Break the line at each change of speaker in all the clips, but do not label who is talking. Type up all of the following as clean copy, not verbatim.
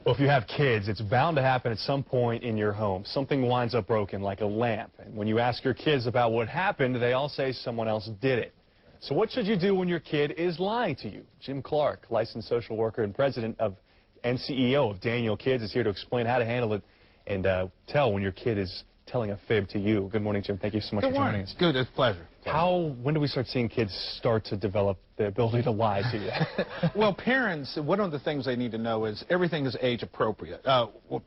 Well, if you have kids, it's bound to happen at some point in your home. Something winds up broken, like a lamp. And when you ask your kids about what happened, they all say someone else did it. So what should you do when your kid is lying to you? Jim Clark, licensed social worker and president and CEO of Daniel Kids, is here to explain how to handle it and tell when your kid is telling a fib to you. Good morning, Jim. Thank you so much for joining us.
Good. It's a pleasure.
When do we start seeing kids start to develop the ability to lie to you?
Well, parents, one of the things they need to know is everything is age appropriate.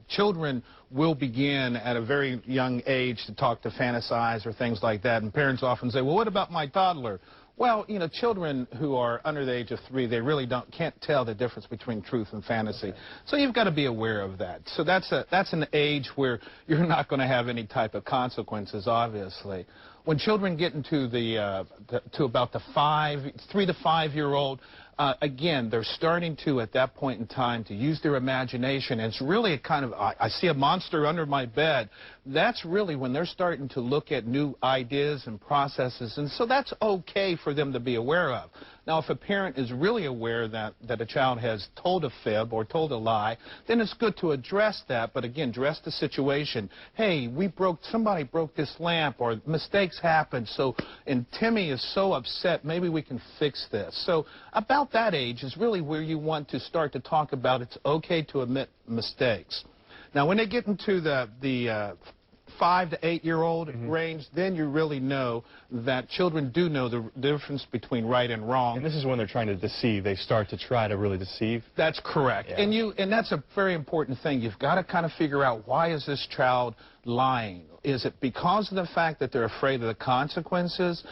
Children will begin at a very young age to talk to fantasize or things like that, and parents often say, well, what about my toddler? Well, you know, children who are under the age of 3, they really can't tell the difference between truth and fantasy. Okay. So you've got to be aware of that. So that's an age where you're not going to have any type of consequences, obviously. When children get into to about the 3 to 5 year old, again, they're starting to, at that point in time, to use their imagination. And it's really a kind of, I see a monster under my bed. That's really when they're starting to look at new ideas and processes. And so that's okay for them to be aware of. Now, if a parent is really aware that a child has told a fib or told a lie, then it's good to address that. But again, address the situation. Hey, somebody broke this lamp, or mistakes happened. And Timmy is so upset, maybe we can fix this. So about that age is really where you want to start to talk about it's okay to admit mistakes. Now, when they get into the 5 to 8 year old range, then you really know that children do know the difference between right and wrong.
And this is when they're trying to deceive. They start to try to really deceive.
That's correct. Yeah. And that's a very important thing. You've got to kind of figure out, why is this child lying? Is it because of the fact that they're afraid of the consequences?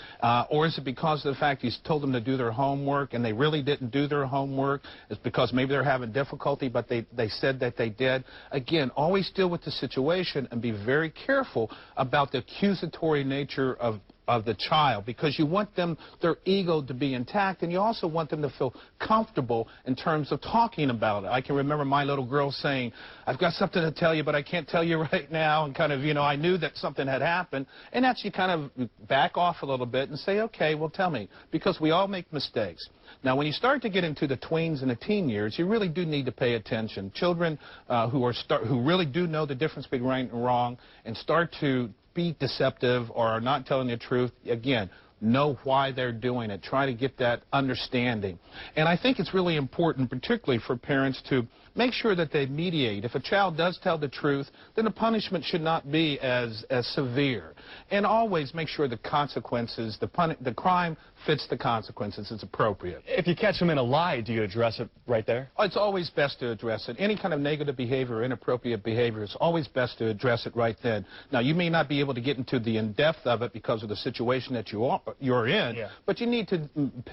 Or is it because of the fact you told them to do their homework and they really didn't do their homework? It's because maybe they're having difficulty, but they said that they did. Again, always deal with the situation and be very careful about the accusatory nature of the child, because you want their ego to be intact, and you also want them to feel comfortable in terms of talking about it. I can remember my little girl saying, I've got something to tell you, but I can't tell you right now, and kind of, you know, I knew that something had happened, and that's, you kind of back off a little bit and say, okay, well, tell me, because we all make mistakes. Now, when you start to get into the tweens and the teen years, you really do need to pay attention. Children who really do know the difference between right and wrong and start to be deceptive or are not telling the truth, again, know why they're doing it. Try to get that understanding. And I think it's really important, particularly for parents, to make sure that they mediate. If a child does tell the truth, then the punishment should not be as severe. And always make sure the consequences, the crime fits the consequences. It's appropriate.
If you catch them in a lie, do you address it right there?
It's always best to address it. Any kind of negative behavior or inappropriate behavior, it's always best to address it right then. Now, you may not be able to get into the in-depth of it because of the situation that you're in, but you need to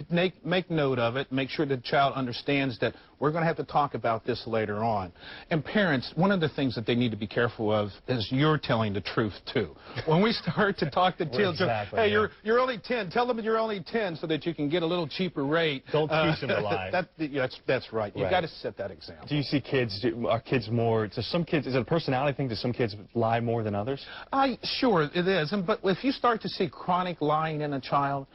make note of it, make sure the child understands that we're going to have to talk about this later on. And parents, one of the things that they need to be careful of is you're telling the truth, too. When we start to talk to children, hey, you're only 10, tell them you're only 10 so that you can get a little cheaper rate.
Don't teach them to lie.
That's right. You've got to set that example.
Do you see are kids more, is it a personality thing? Do some kids lie more than others?
Sure, it is. But if you start to see chronic lying in a child,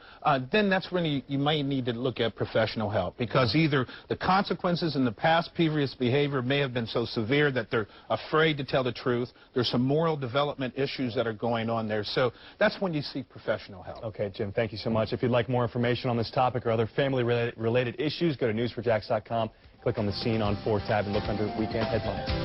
then that's when you may need to look at professional help, because either the consequences in the past previous behavior may have been so severe that they're afraid to tell the truth. There's some moral development issues that are going on there. So that's when you seek professional help.
Okay, Jim, thank you so much. If you'd like more information on this topic or other family-related issues, go to news4jax.com, click on the Scene on 4 tab, and look under Weekend Headlines.